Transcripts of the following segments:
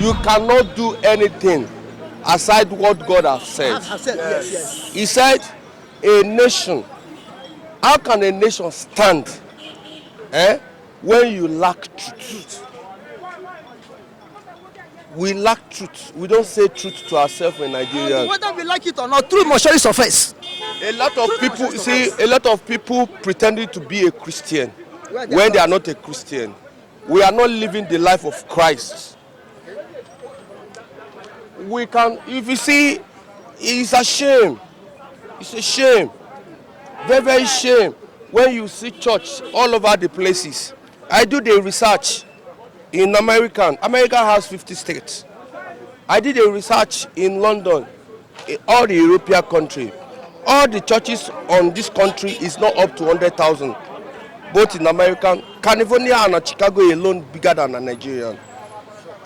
You cannot do anything aside what God has said. Yes. He said, a nation, how can a nation stand when you lack truth? We lack truth. We don't say truth to ourselves in Nigeria. Whether we like it or not, truth must surely surface. A lot of people pretending to be a Christian when they are not a Christian. We are not living the life of Christ. We can, if you see, it's a shame. It's a shame. Very, very shame when you see church all over the places. I do the research in America. America has 50 states. I did a research in London, in all the European countries. All the churches on this country is not up to 100,000. Both in America, California and Chicago alone bigger than a Nigerian.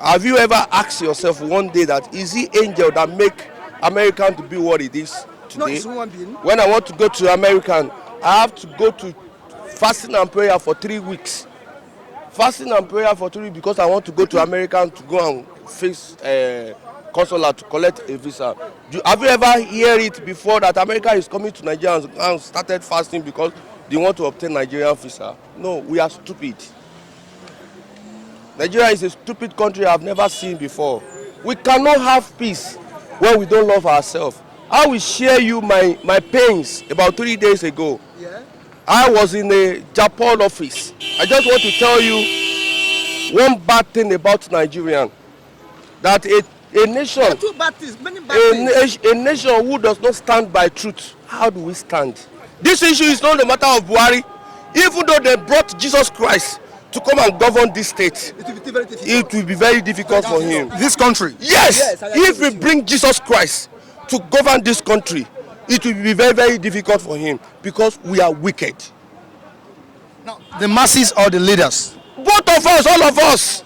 Have you ever asked yourself one day that is the angel that make American to be what it is today? No, it's human being. When I want to go to American, I have to go to fasting and prayer for 3 weeks. Fasting and prayer for 3 weeks because I want to go to American to go and face consular to collect a visa. Have you ever heard it before that America is coming to Nigeria and started fasting because they want to obtain Nigerian visa? No, we are stupid. Nigeria is a stupid country I've never seen before. We cannot have peace when we don't love ourselves. I will share you my pains about 3 days ago. Yeah. I was in a Japan office. I just want to tell you one bad thing about Nigerian. That a nation, a nation who does not stand by truth, how do we stand? This issue is not the matter of Buhari. Even though they brought Jesus Christ to come and govern this state, it will be very difficult for him. This country? Yes, if we bring Jesus Christ to govern this country, it will be very, very difficult for him because we are wicked. Now, the masses or the leaders? Both of us, all of us.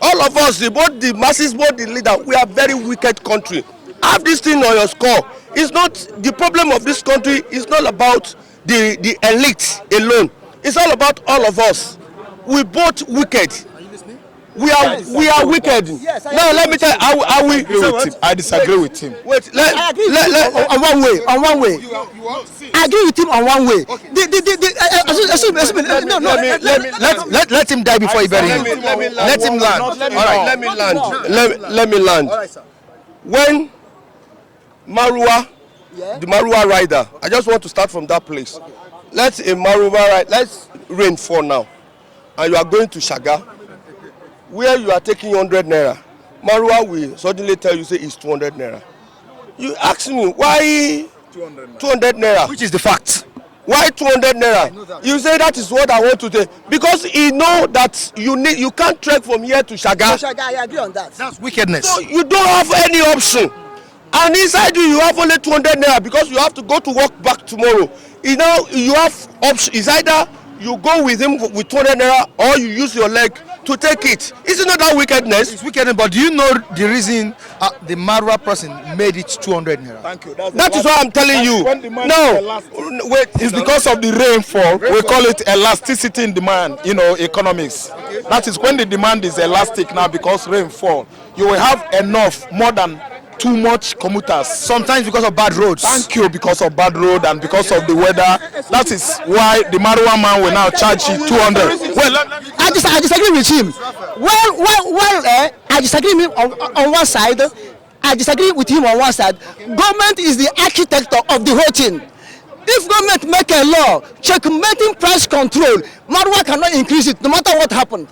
All of us, both the masses, both the leaders, we are very wicked country. Have this thing on your score. It's not the problem of this country. It's not about the elite alone. It's all about all of us. We both wicked. Are you listening? We are wicked. Yes, now let me tell you, I disagree with him. Wait, on one way. I agree with him on one way. Let him die before he bury him. Let him land. All right, let me land. All right, sir. When Marua, the Marua rider, I just want to start from that place. Let's a Marua ride. Let's rain fall now, and you are going to Shaga, where you are taking 100 naira. Marua will suddenly tell you say it's 200 naira. You ask me why 200 naira, which is the fact. Why 200 naira? You say that is what I want to take because he know that you can't trek from here to Shaga. I agree on that. That's wickedness. So you don't have any option, and inside you have only 200 naira because you have to go to work back tomorrow. You know you have option. It's either you go with him with 200 naira or you use your leg to take it. Isn't that wickedness? It's wickedness, but do you know the reason the Marwa person made it 200 naira? Thank you. That is what I'm telling you. No, wait, it's because of the rainfall. We call it elasticity in demand, economics. That is when the demand is elastic now because rainfall. You will have enough, more than too much commuters. Sometimes because of bad roads. Thank you, because of bad road and because of the weather. That is why the Marwa man will now charge you 200. Well, I disagree with him. I disagree with him on one side. I disagree with him on one side. Government is the architect of the whole thing. If government make a law checkmating price control, Marwa cannot increase it no matter what happened.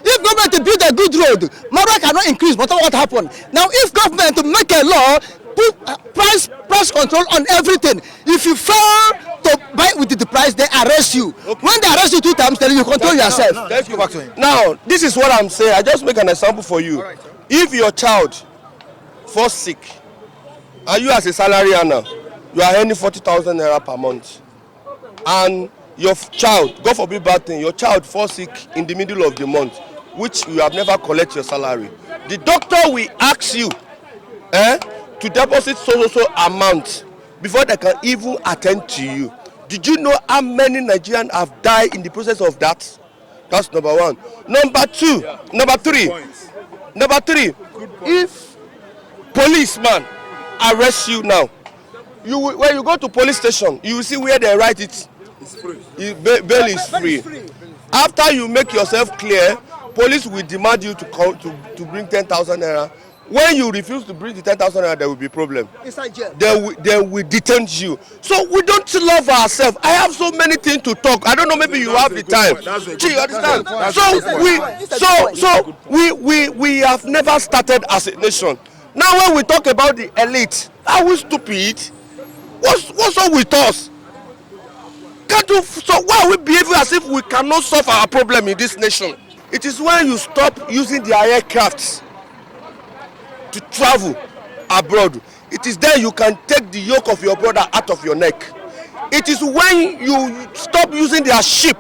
If government build a good road, Marwa cannot increase no matter what happened. Now, if government make a law, put price control on everything. If you fail to buy with the price, they arrest you. Okay. When they arrest you 2 times, then you control yourself. Let's go back to him. Now, this is what I'm saying. I just make an example for you. Right, if your child falls sick, and you as a salary earner, you are earning 40,000 naira per month, and your child, God forbid bad thing, your child falls sick in the middle of the month, which you have never collected your salary. The doctor will ask you to deposit so amount before they can even attend to you. Did you know how many Nigerians have died in the process of that? That's number one. Number three, Number 3, if policeman arrest you now, when you go to police station, you will see where they write it. It's free. Bail is free. After you make yourself clear, police will demand you to come to bring 10,000 naira. When you refuse to bring the 10,000 naira, there will be problem. Inside jail. They will detain you. So we don't love ourselves. I have so many things to talk. I don't know. Maybe you have the time. Do you understand? We have never started as a nation. Now when we talk about the elite, are we stupid? What's wrong with us? So why are we behaving as if we cannot solve our problem in this nation? It is when you stop using their aircrafts to travel abroad. It is then you can take the yoke of your brother out of your neck. It is when you stop using their ship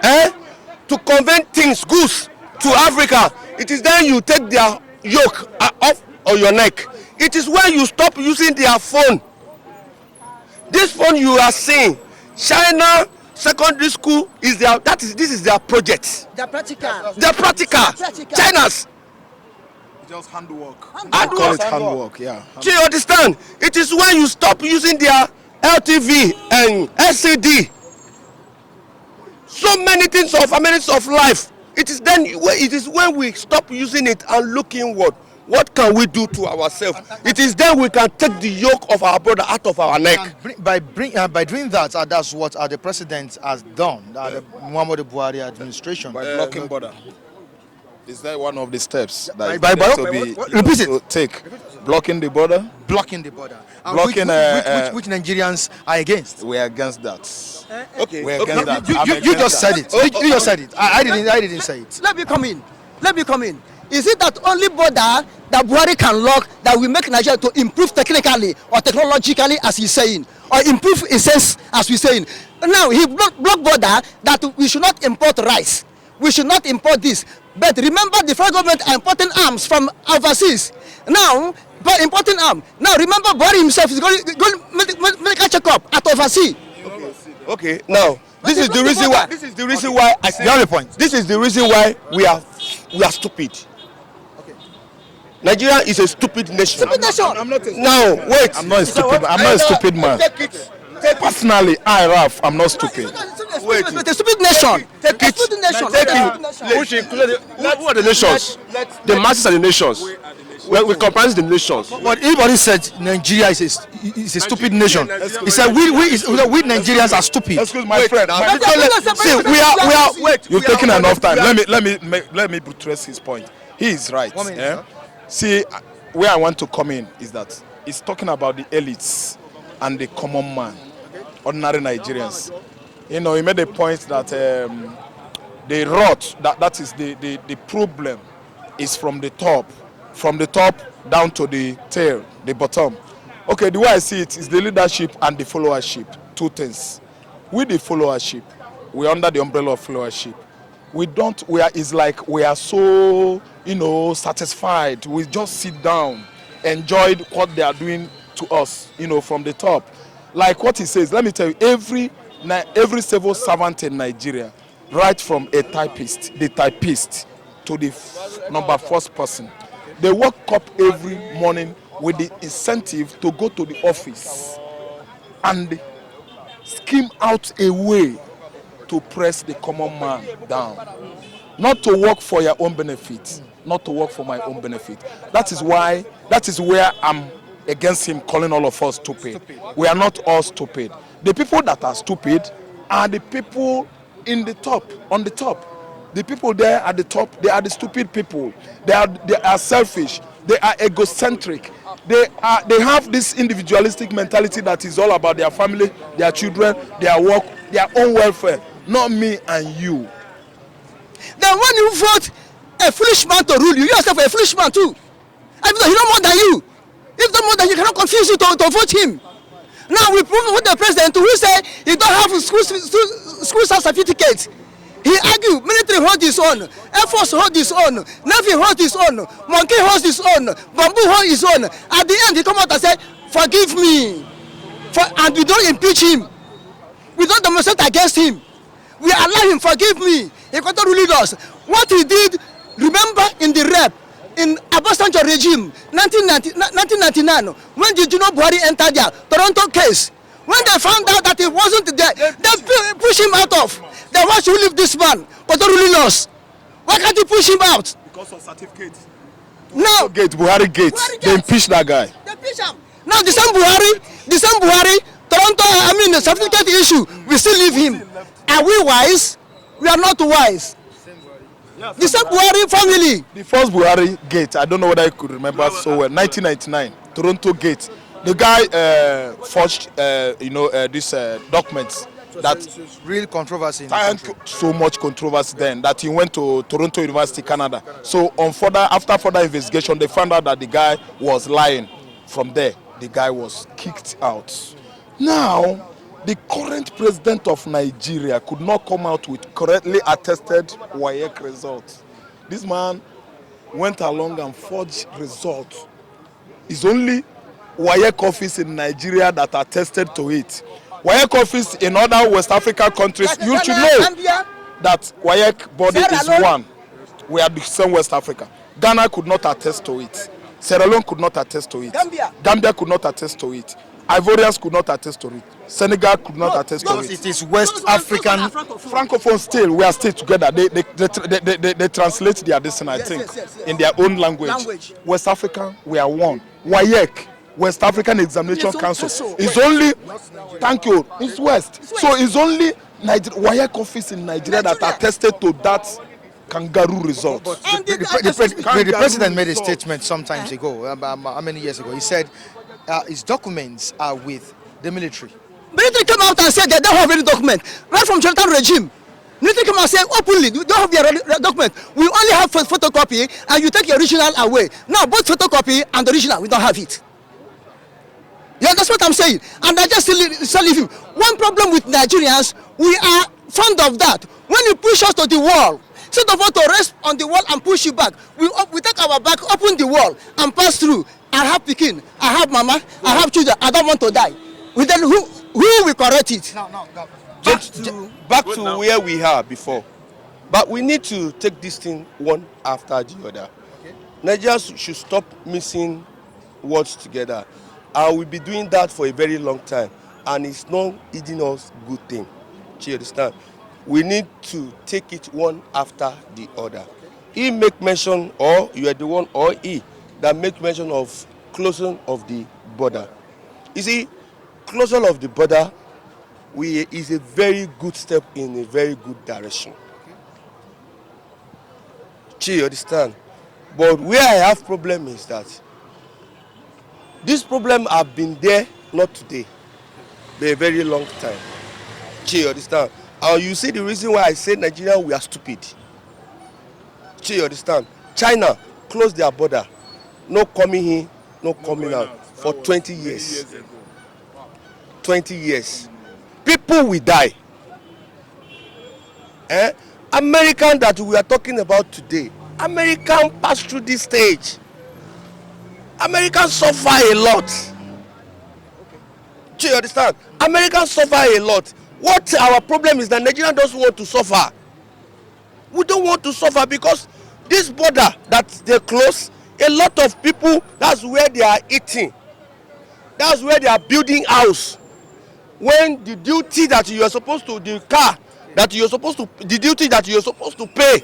to convey things, goods to Africa. It is then you take their yoke off of your neck. It is when you stop using their phone. This phone you are seeing, China secondary school is this is their project. They're practical. They're practical. China's. Just handwork. Call it handwork, yeah. Do you understand? It is when you stop using their LTV and LCD. So many things of amenities of life. It is when we stop using it and look inward. What can we do to ourselves? It is then we can take the yoke of our brother out of our neck. By doing that, that's what the president has done. The Muhammadu Buhari administration. By blocking border. Is that one of the steps that to take? Blocking the border? Blocking the border. Blocking, which Nigerians are against? We are against that. Okay. We are against that. You just said it. You just said it. I didn't say it. Let me come in. Is it that only border that Buhari can lock that will make Nigeria to improve technically or technologically, as he's saying, or improve in sense, as we're saying? Now he block border that we should not import rice. We should not import this. But remember, the federal government are importing arms from overseas. Now, by importing arms, now remember, Buhari himself is going medical checkup at overseas. Okay. Now, this is the reason why. This is the reason why I say. The other point. This is the reason why we are stupid. Okay. Nigeria is a stupid nation. Stupid nation. I'm not. Now, wait. I'm not a stupid. I'm not a stupid man. Personally, I'm not stupid. Wait, it's a stupid nation. Take it. Who are the nations? The masses are the nations. We comprise the nations. But everybody said Nigeria is a stupid nation. He said we Nigerians are stupid. Excuse my friend. See, we are. Wait. You've taken enough time. Let me buttress his point. He is right. See, where I want to come in is that he's talking about the elites and the common man, ordinary Nigerians. You know, he made a point that the rot, that is the problem, is from the top down to the tail, the bottom. Okay, the way I see it is the leadership and the followership. Two things. With the followership, we're under the umbrella of followership. It's like we are so, satisfied. We just sit down, enjoy what they are doing to us, from the top. Like what he says, let me tell you, every civil servant in Nigeria, right from the typist to the number first person, they wake up every morning with the incentive to go to the office and scheme out a way to press the common man down. Not to work for your own benefit, not to work for my own benefit. That is where I'm against him calling all of us stupid. We are not all stupid. The people that are stupid are the people on the top. The people there at the top, they are the stupid people. They are selfish. They are egocentric. They have this individualistic mentality that is all about their family, their children, their work, their own welfare, not me and you. Then when you vote a foolish man to rule you, you yourself are a foolish man too. Even though he know more than you. If the more than you cannot confuse you to vote him. Now we prove with the president who say he don't have school certificate. He argued, military hold his own, Air Force hold his own, Navy hold his own, Monkey hold his own, Bamboo hold his own. At the end he come out and say, forgive me. And we don't impeach him. We don't demonstrate against him. We allow him, forgive me. He can't rule us. What he did Remember in the rep, in Obasanjo regime, 1999, when the Buhari entered there, Toronto case, when they found out that he wasn't there, they pushed him out of. Then why should we leave this man? But don't really lost. Why can't you push him out? Because of certificates. No. Buhari gate. They impeached that guy. They impeached him. Now the same Buhari, Toronto, the certificate issue, we still leave him. Are we wise? We are not wise. The same Buhari family. The first Buhari gate, I don't know whether I could remember so well, 1999, Toronto gate. The guy forged, these documents. That real controversy in the and country. so much controversy then that he went to Toronto University, Canada. So after further investigation, they found out that the guy was lying. From there, the guy was kicked out. Now, the current president of Nigeria could not come out with correctly attested WAEC results. This man went along and forged results. It's only WAEC office in Nigeria that attested to it. WAEC office in other West African countries, you should know that WAEC body is one. We are the same West Africa. Ghana could not attest to it. Sierra Leone could not attest to it. Gambia could not attest to it. Ivorians could not attest to it. Senegal could not attest to it. It is West African. Francophone still, we are still together. They translate their destiny, I think, in their own language. West African, we are one. WAEC, West African Examination Council, is only, thank you, it's West. So it's only WAEC office in Nigeria that attested to that kangaroo result. But the president made a statement some times ago, how many years ago? He said his documents are with the military. Military came out and said they don't have any document. Right from Jonathan regime. Military came out and said openly, we don't have the document. We only have photocopy and you take the original away. Now both photocopy and the original, we don't have it. Yeah, that's what I'm saying. And I just still leave him. One problem with Nigerians, we are fond of that. When you push us to the wall, instead of us to rest on the wall and push you back, we take our back, open the wall and pass through. I have Pekin, I have mama, I have children, I don't want to die. Then who will correct it? Back to where we are before. But we need to take this thing one after the other. Okay. Nigerians should stop mixing words together. And we'll be doing that for a very long time. And it's not eating us good thing. Do you understand? We need to take it one after the other. He make mention, or you are the one, or he, that make mention of closing of the border. You see, closure of the border is a very good step in a very good direction. Do you understand? But where I have problem is that this problem have been there, not today, but a very long time. Do you understand? And you see the reason why I say Nigeria, we are stupid. Do you understand? China closed their border. No coming in, no coming out for 20 years. 20 years. People will die. American that we are talking about today, American pass through this stage. Americans suffer a lot. Do you understand? Americans suffer a lot. What our problem is that Nigeria doesn't want to suffer. We don't want to suffer because this border that they close, a lot of people, that's where they are eating. That's where they are building house. When the duty that you are supposed to, the car that you are supposed to, the duty that you are supposed to pay.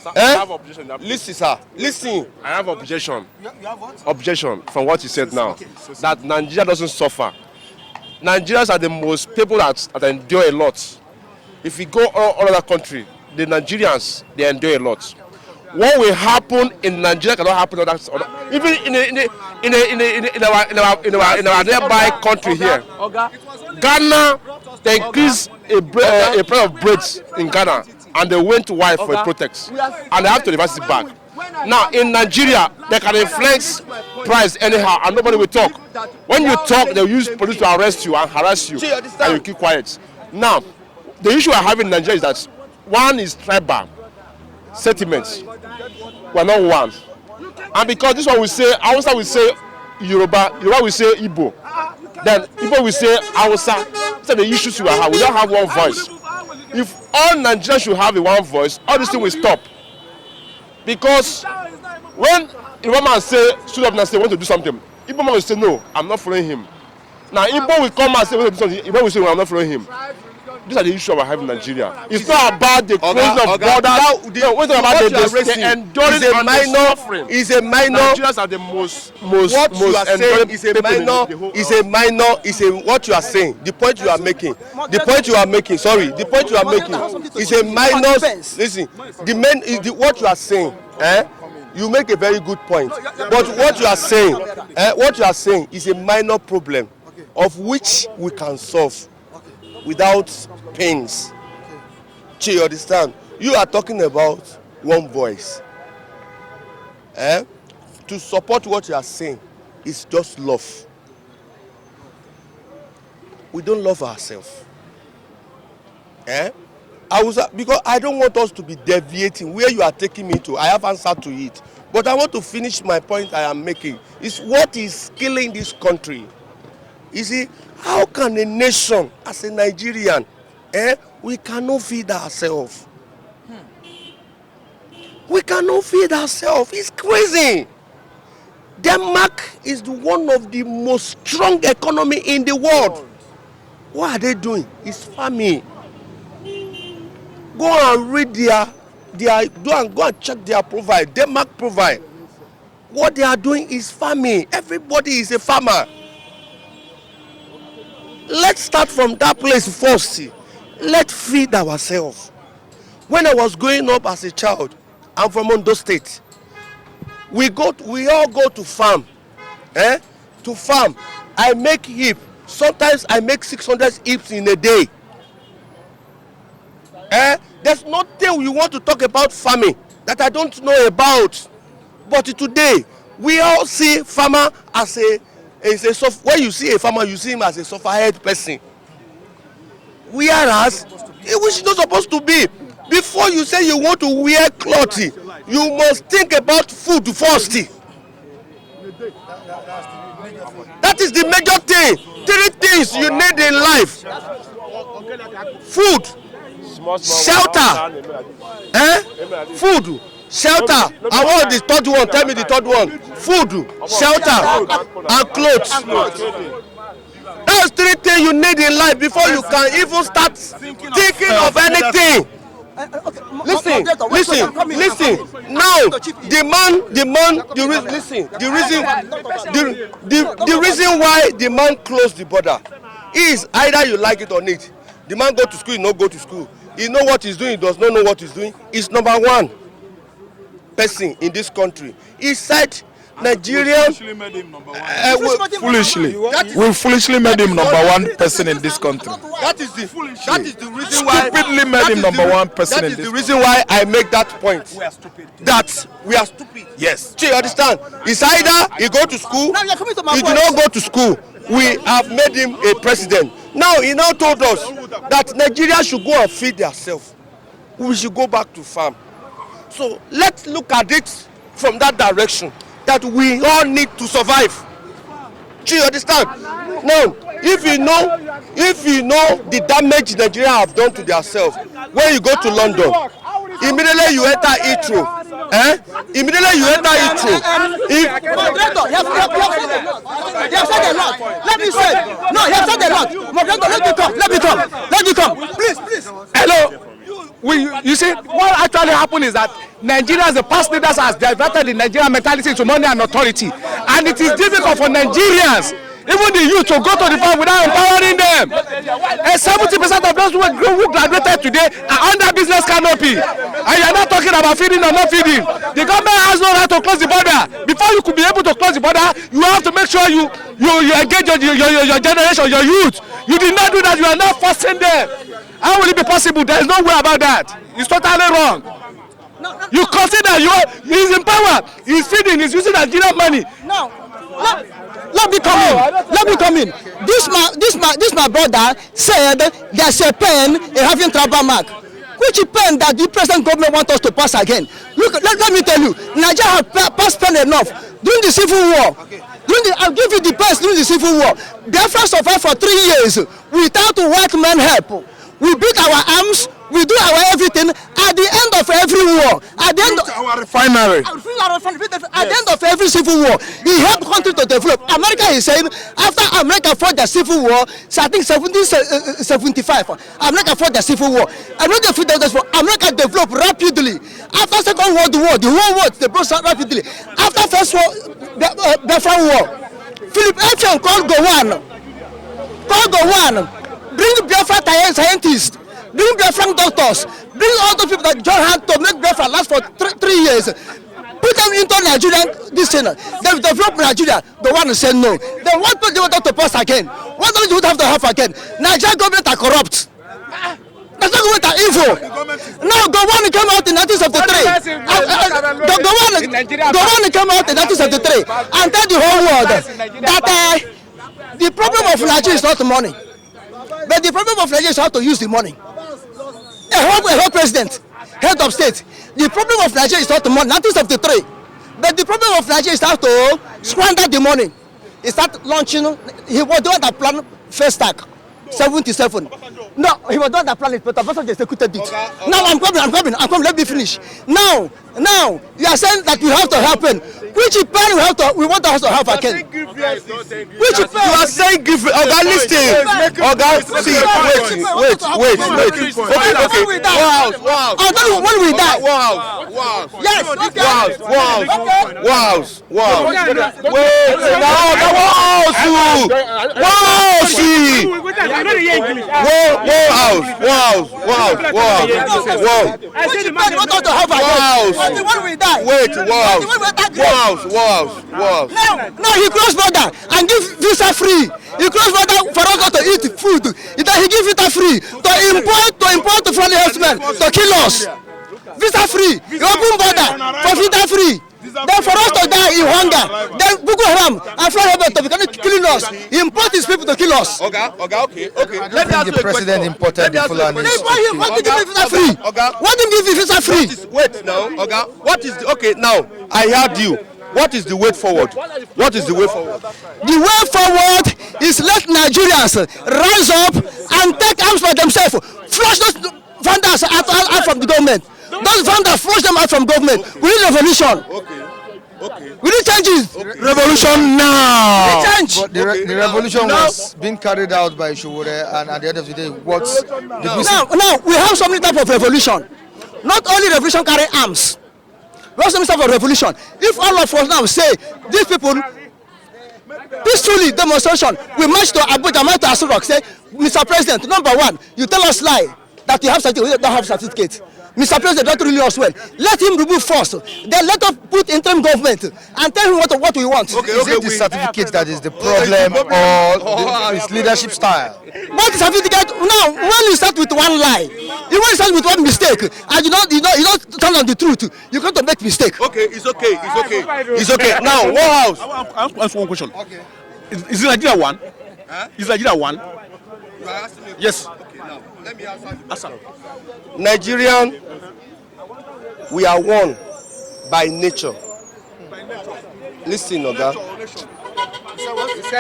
Sir, I have objection. Listen, sir. Listen. I have objection. You have what? Objection from what you said now. Okay. That Nigeria doesn't suffer. Nigerians are the most people that endure a lot. If we go all other country, the Nigerians, they endure a lot. What will happen in Nigeria cannot happen in other, even in our nearby country here. Ghana, they increased a price of breads in Ghana, and they went to wife for a protest, and they have to reverse it back. Now in Nigeria, they can inflate price anyhow, and nobody will talk. When you talk, they will use police to arrest you and harass you, and you keep quiet. Now, the issue I have in Nigeria is that one is tribal sentiments. We're not one, and because this one will say Hausa will say Yoruba, Yoruba will say Igbo, then Igbo will say Hausa. So the issues we have, we don't have one voice. If all Nigerians should have a one voice, all this thing will stop. Because when a woman say, stood up and say, want to do something, Igbo man will say, no, I'm not following him. Now, Igbo will come and say, want to do something, Igbo will say, well, I'm not following him. These are the issues we have in Nigeria. It's not about the closing of borders. No, what about the enduring and the suffering? Is a minor. Nigerians are the most what you are saying is a minor. What you are saying. The point you are making. The point you are making. Sorry. The point you are making is a minor. Listen. The main is what you are saying. You make a very good point. But what you are saying, is a minor problem, of which we can solve without pains. You understand? You are talking about one voice. To support what you are saying is just love. We don't love ourselves. Because I don't want us to be deviating where you are taking me to. I have answered to it. But I want to finish my point I am making. It's what is killing this country. You see, how can a nation, as a Nigerian, we cannot feed ourselves? We cannot feed ourselves. It's crazy. Denmark is one of the most strong economy in the world. What are they doing? It's farming. Go and read go and check their profile. Denmark profile. What they are doing is farming. Everybody is a farmer. Let's start from that place first. Let's feed ourselves. When I was growing up as a child, I'm from Ondo State. We all go to farm. To farm. I make heap. Sometimes I make 600 heaps in a day. There's nothing you want to talk about farming that I don't know about. But today, we all see farmer as when you see a farmer, you see him as a sufferhead person. Whereas, which is not supposed to be. Before you say you want to wear cloth, you must think about food first. That is the major thing. 3 things you need in life. Food, shelter, food, shelter. I want the third one. Tell me the third one. Food, shelter, and clothes. That's 3 things you need in life before you can even start thinking of anything. Listen. Now, the reason why the man closed the border is either you like it or not. The man go to school, he no go to school. He know what he's doing, he does not know what he's doing. He's number one person in this country. He said Nigerian we foolishly made him number one person in this country. That is the reason why stupidly made him number one person in this country. That is the reason why I make that point. We are stupid. That we are stupid. Yes. Do you understand? It's either he go to school, he do not go to school. We have made him a president. Now he now told us that Nigeria should go and feed themselves. We should go back to farm. So let's look at it from that direction. That we all need to survive. Do you understand? Now, if you know the damage Nigeria have done to themselves, when you go to London, immediately you enter Heathrow. Immediately you enter Heathrow. He have said a lot. Let me say. No, he have said a lot. Let me come. Please. Hello. You see, what actually happened is that Nigerians, the past leaders, has diverted the Nigerian mentality to money and authority, and it is difficult for Nigerians, even the youth, to go to the farm without empowering them. And 70% of those who graduated today are under business canopy, and you are not talking about feeding or not feeding. The government has no right to close the border. Before you could be able to close the border, you have to make sure you engage your generation, your youth. You did not do that. You are not forcing them. How will it be possible? There is no way about that. It's totally wrong. You consider he's in power, he's feeding, he's using Nigerian money. No. Let me come in. This my brother said there's a pen having tribal mark. Which pen that the present government wants us to pass again? Look, let me tell you, Nigeria have passed pen enough during the civil war. I'll give you the best during the civil war. Biafra survived for 3 years without white man help. We beat our arms We do our everything at the end of every war. At the end of our refinery. At the end of every civil war, he helped country to develop. America is saying after America fought the civil war, so I think 1775, America fought the civil war. America developed rapidly. After Second World War, the whole world developed rapidly. After First War, Biafran War, Philip Etienne called Gowon, bring Biafra scientists, bring Biafran doctors, bring all those people that John had to make Biafra last for 3 years. Put them into Nigerian, this thing. They develop Nigeria. The one who said no. Then what do they want to pass again? What do you have to have again? Nigerian government are corrupt. Nigerian government are evil. Now the one who came out in 1973. The one who came out in 1973 and tell the whole world that the problem of Nigeria is not the money, but the problem of Nigeria is how to use the money. A whole president, head of state. The problem of Nigeria is not the money, 1973. But the problem of Nigeria is how to squander the money. He started launching, he was the one that planned first stack, 77. No, he was the one that planned it, but the person executed it. Now I'm coming, let me finish. Now, you are saying that we have to help him. Which pen we want us to have again? Which pen? You are saying give Oga listen. Oga, see, wait. Okay. Wow. I'll tell you when we die. Wow. Yes. Wow. Wait. Wow. Now he cross border and give visa free. He cross border for us to eat food. He give visa free to import foreign herdsmen to kill us. Visa free. He open border for visa free. Then for us to die in hunger. Then Boko Haram and foreign herdsmen to become killing us. He import his people to kill us. Okay. Let me ask the president imported the Fulani. What did he give visa free? What did he give visa free? Wait now, Oga. What is okay now? I heard you. What is the way forward? The way forward is let Nigerians rise up and take arms for themselves. Flush those vandals out from the government. Those vandals, flush them out from government. We need revolution. Okay. We need changes. Revolution now. Change. But the revolution was being carried out by Jeered, and at the end of the day, what's the now we have so many types of revolution. Not only revolution carry arms. We have some type of revolution. If all of us now say these people peacefully demonstration, we march to Abuja, march to Asurok, say, Mr. President, number one, you tell us lie that you have certificate, we don't have certificate. Mr. President, don't really us well. Let him remove first. Then let us put interim government and tell him what we want. Is it the certificate that is the problem or his leadership style? What is certificate? Now, when you start with one lie, when you start with one mistake, and you don't turn on the truth, you got to make mistake. Okay, it's okay. Now, War House. I want to ask one question. Okay. Is Nigeria one? Is Nigeria one? You are asking me. Yes. Okay, now let me answer. Nigerian, we are one by nature. Listen, Oga.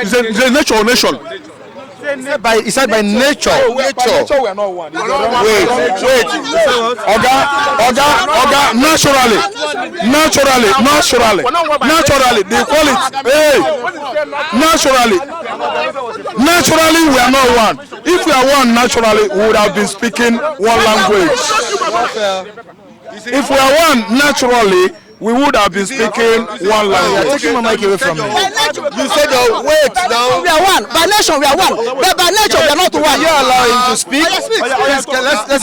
Is it nature or nation? He said by nature. Nature, we are not one. Wait. Oga, naturally, they call it, naturally we are not one. If we are one naturally, we would have been speaking one language. If we are one naturally, we would have been speaking one language. Taking my mic away from me. You said, wait now. We are one. By nation, we are one. But by nature, we are not one. You allow him to speak. Let's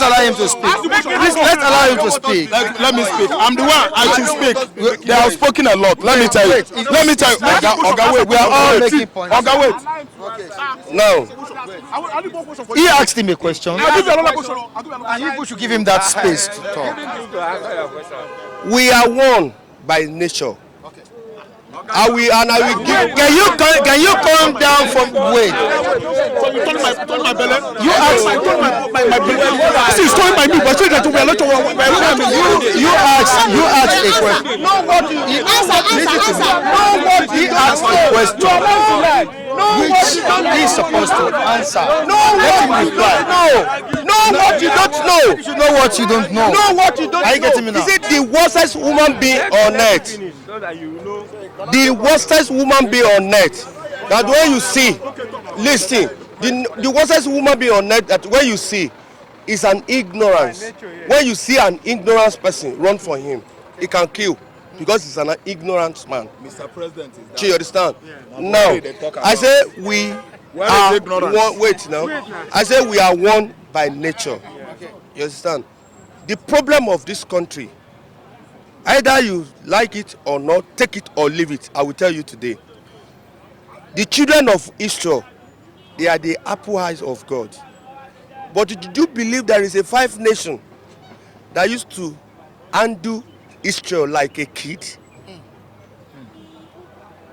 allow him to speak. Let's allow him to speak. Let me speak. I'm the one. I should speak. They have spoken a lot. Let me tell you. Oga, wait. We are all making points. Oga, wait. Now, he asked him a question. And you should give him that space to talk. we are one by nature. I will give. Can you come down from wait? You asked my belly. This is calling my me, but you asked a question. He asked a question which he is supposed to answer. Let him reply. No, what you don't know. You should know what you don't know. Know what you don't know. Are you getting me now? Is it the worstest woman being on earth? The worstest woman being on earth. That when you see, listen, the worstest woman being on earth that when you see is an ignorance. When you see an ignorant person, run for him. He can kill because he's an ignorant man. Mr. President, is that? Do you understand? Yeah. Now, I say we are one. Wait now. I say we are one by nature. You understand? The problem of this country, either you like it or not, take it or leave it. I will tell you today. The children of Israel, they are the apple eyes of God. But did you believe there is a 5 nation that used to undo Israel like a kid?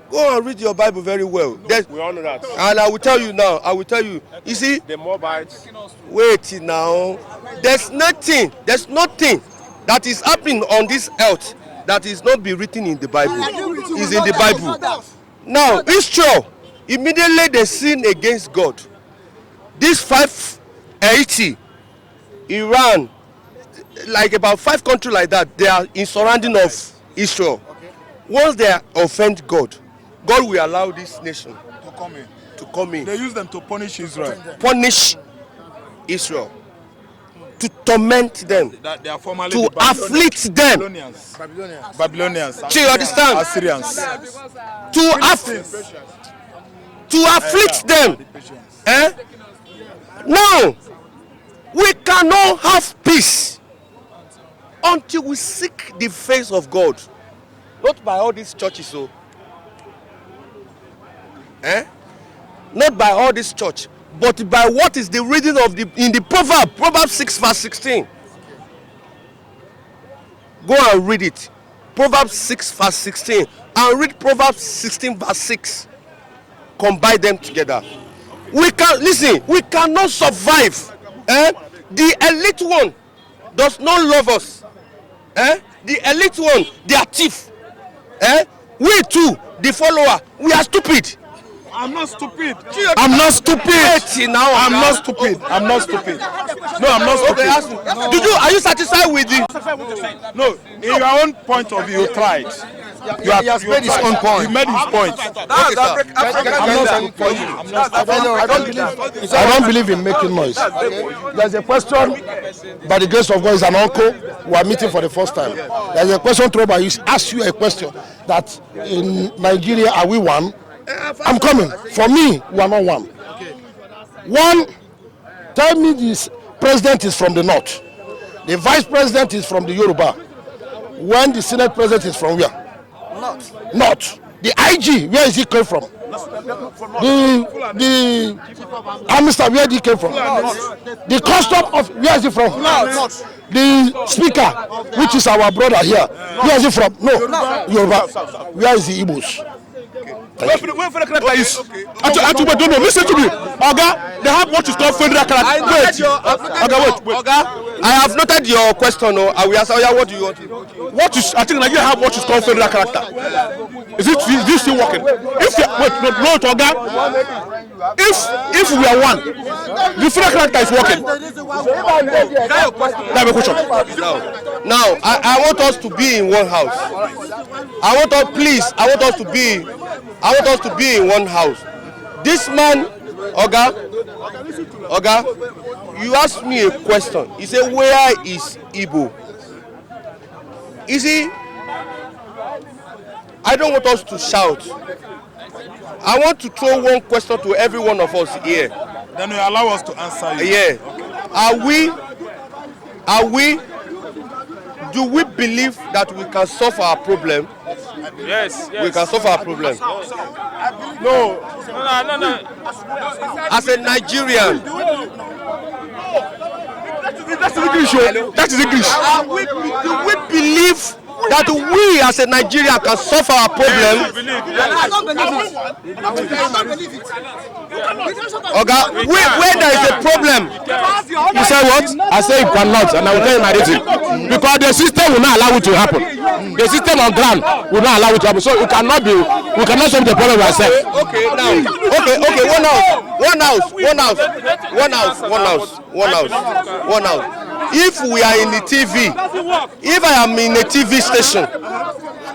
Go and read your Bible very well. We all know that. And I will tell you now, you see, The Moabites. wait now, there's nothing that is happening on this earth that is not be written in the Bible. It's in the Bible. Now, Israel, immediately they sin against God. This 580, Iran, like about 5 countries like that, they are in surrounding of Israel. Once they offend God, God will allow this nation to come in. They use them to punish Israel. Punish Israel. To torment them. They are formerly To afflict them. Babylonians. Do you understand? Assyrians. To afflict them. Now, we cannot have peace until we seek the face of God. Not by all these churches, so. Not by all this church, but by what is the reading of in the Proverbs 6 verse 16. Go and read it. Proverbs 6 verse 16 and read Proverbs 16 verse 6. Combine them together. We cannot survive. The elite one does not love us. The elite one, they are thief. We too, the follower, we are stupid. I'm not stupid. I'm not stupid. Now I'm not stupid. I'm not stupid. No, I'm not stupid. Okay, are you satisfied with the? No, in your own point of view, you tried. He has made his own point. You made his point. I don't believe in making noise. There's a question, by the grace of God, is an uncle who are meeting for the first time. There's a question thrown by you, ask you a question that in Nigeria, are we one? I'm coming. For me, we are not one. One, tell me this president is from the north. The vice president is from the Yoruba. When the Senate president is from where? North. The IG, where is he came from? The Minister, where did he came from? The custom of, where is he from? The speaker, which is our brother here, where is he from? No, Yoruba. Where is the Igbos? Where federal character is? Actually, don't know. Listen to me. Oga, they have what is called federal character. Wait. I have noted your question. I will answer. What do you want? I think Nigeria have what is called federal character. Is this still working? Oga. If we are one, the federal character is working. That's a question. Now, I want us to be in one house. I want us to be in one house. This man, Oga, you asked me a question. You said, where is Igbo? You see, I don't want us to shout. I want to throw one question to every one of us here. Then you allow us to answer you. Yeah. Do we believe that we can solve our problem? Yes. We can solve our problem. No. As a Nigerian. That's English. That is English. Do we believe that we as a Nigerian can solve our problem? I don't believe it. Okay, where there is a problem. You say what? I say you cannot, and I will tell you my reason. Because the system will not allow it to happen. The system on ground will not allow it to happen. So it cannot be. We cannot solve the problem ourselves. Okay, now. Okay. One now. One house. If we are in the TV, if I am in a TV station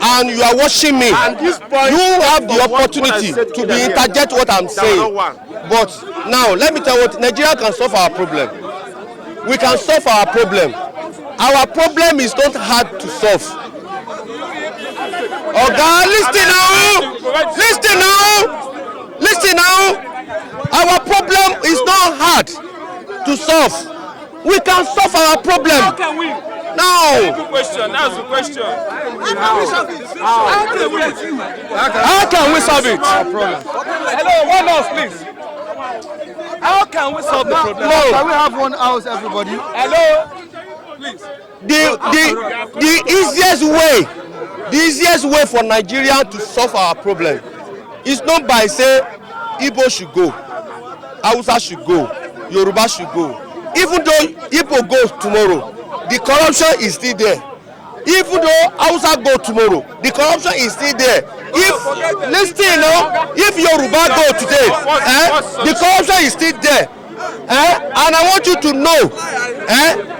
and you are watching me, you have the opportunity to be interject what I'm saying. But now, let me tell you what, Nigeria can solve our problem. We can solve our problem. Our problem is not hard to solve. Oga, listen now. Our problem is not hard to solve. We can solve our problem. How can we? Now. That's the question. How can we solve it? Hello, one house, please. How can we solve the problem? No. Can we have one house, everybody? Hello, please. The easiest way for Nigeria to solve our problem is not by say Igbo should go, Hausa should go, Yoruba should go. Even though Igbo goes tomorrow, the corruption is still there. Even though Hausa go tomorrow, the corruption is still there. If Yoruba go today, the corruption is still there. And I want you to know,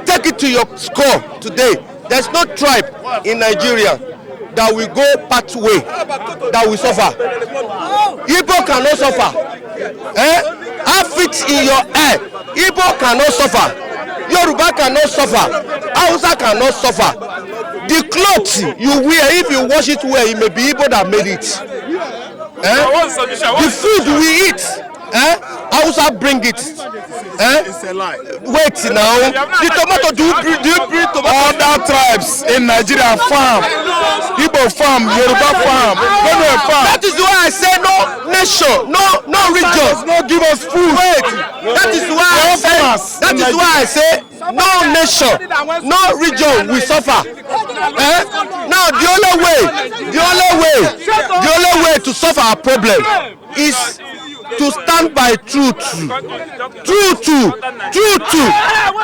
take it to your score today. There's no tribe in Nigeria that will go pathway that will suffer. Igbo cannot suffer. Have it in your head. Igbo cannot suffer. Yoruba cannot suffer. Hausa cannot suffer. The clothes you wear, if you wash it well, it may be Igbo that made it. The food we eat, Hausa bring it. It's a lie. Wait now. The tomato, do you bring tomato? Other tribes in Nigeria farm. Igbo farm, Yoruba farm, Benue farm. That is why I say no nation, no region. Does not give us food. Wait. That is why I say no nation, no region will suffer. Now the only way to solve our problem is to stand by truth.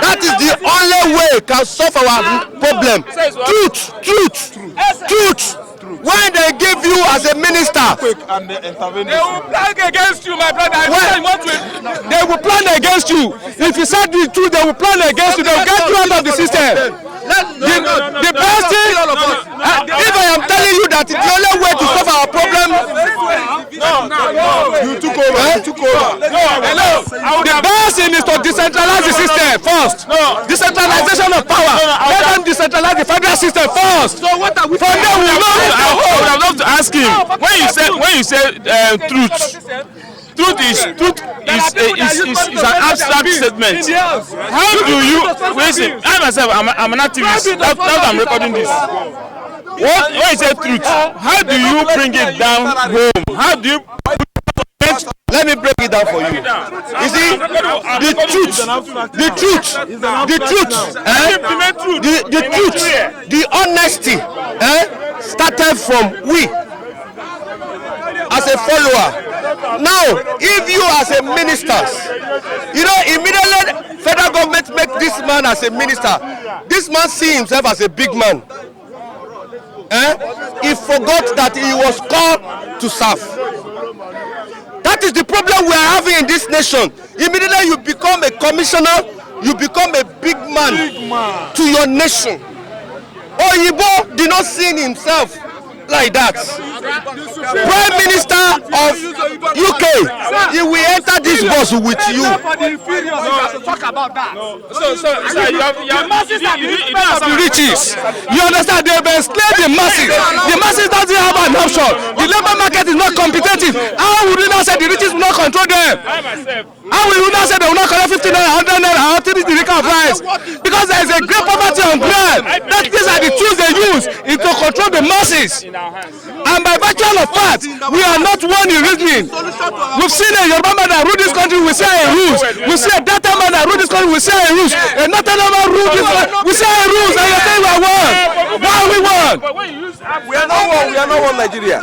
That is the only way can solve our problem. Truth. When they give you as a minister, They will plan against you, my brother. They will plan against you. If you said the truth, they will plan against you. They will get you out of the system. The best thing, if I am telling you that the only way to solve our problem, You took over. hello. The best thing is to decentralize the system first. Decentralization of power. Let them decentralize the federal system first. So what are we? From there we know. I would have loved to ask him when you say truth. Truth is an abstract statement. How do you listen? I myself, I'm an activist. That's why I'm recording this. When you say truth, how do you bring it down home? How do you? Let me break it down for you. You see, the honesty started from we as a follower. Now, if you as a minister, immediately federal government make this man as a minister. This man see himself as a big man. He forgot that he was called to serve. That is the problem we are having in this nation. Immediately you become a commissioner, you become a big man to your nation. Oyibo did not see himself like that. Prime Minister of UK, he will enter this bus with you. The riches. You understand? They will enslave the masses. The masses doesn't have an option. The labor market is not competitive. How would you not say the riches will not control them? How will you not say they will not collect 50 naira, 100 naira, until the liquor price? Because there is a great poverty on ground. These are the tools they use to control the masses. And by virtue of fact, we are not one in reasoning. We've seen a Yoruba man that rule this country, we say a rules. We see a Delta man that rule this country, we say a rules. A Northern man rule this country, we say a rules. And you say we are one. Why are we one? We are not one Nigeria.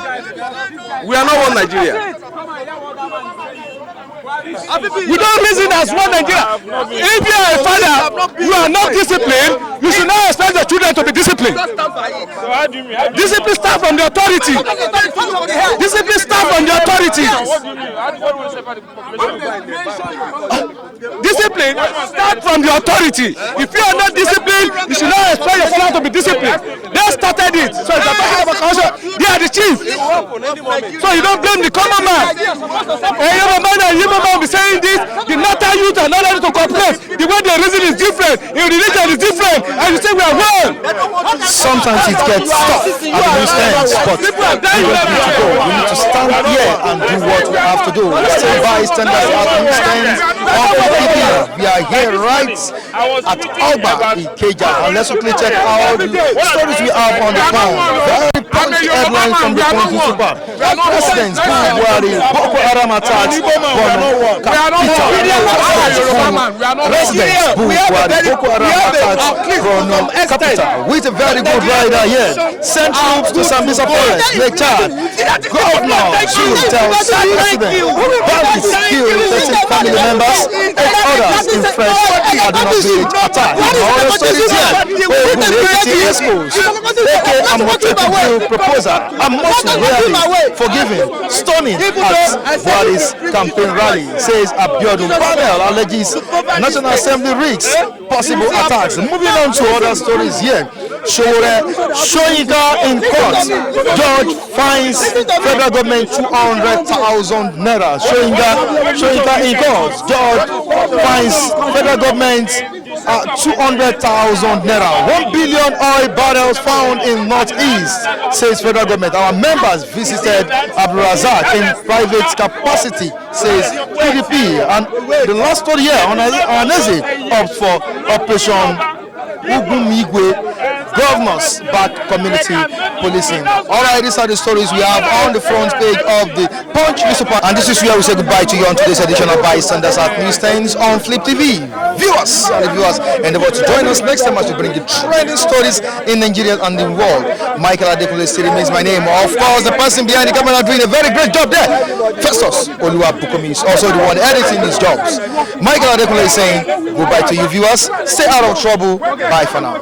We are not one Nigeria. We don't reason as one Nigeria. If you are a father, you are not disciplined, you should not expect the children to be disciplined. Discipline starts from the authority. Discipline starts from the authority. Discipline starts from the authority. If you are not disciplined, you should not expect your father to be disciplined. They started it. So if you're talking about culture, they are the chief. So you don't blame the common man. And Yoruba man will be saying this, the Nata youth are not ready to cooperate. The way they reason is different, in religion is different, and you say we are one. Sometimes it gets tough at the newsstands, but we don't need to go. We need to stand here and do what we have to do. Stay bystanders at the newsstands of India. We are here right at Alba in Keja, and let's quickly check out the stories we have on the ground. Very punchy headlines from the Punch Super. President Buhari, Boko Haram attacks Borno capital. President Buhari, Boko Haram attacks Borno capital. With a very good rider here. Send troops to Sambisa Forest, Lake Chad. Governor Jeered tells President bandits killed 13 family members, 8 others in Fresh Kaduna village attack. All stories here. Exposed. AK Amoteku proposal. Amotu rarely forgiving. Stunning at Buhari's campaign rally, says Abiodun. Panel alleges National Assembly rigs possible attacks. Moving on to other stories here. Shoyinka in court. Judge fines federal government 200,000 naira. Shoyinka in court. Judge fines federal government 200,000 naira. 1 billion oil barrels found in Northeast, says federal government. Our members visited Abdulrazak in private capacity, says PDP. And the last story here on Aneze opts for Operation Ugumigwe. Governors back community policing. All right, these are the stories we have on the front page of the Punch newspaper, and this is where we say goodbye to you on today's edition of Bystanders at Newsstands on Flip TV. Viewers and viewers, endeavor to join us next time as we bring you trending stories in Nigeria and the world. Michael Adekunle still remains my name. Of course, the person behind the camera doing a very great job there. Festus Oluwabukomi is also the one editing these jobs. Michael Adekunle is saying goodbye to you, viewers. Stay out of trouble. Bye for now.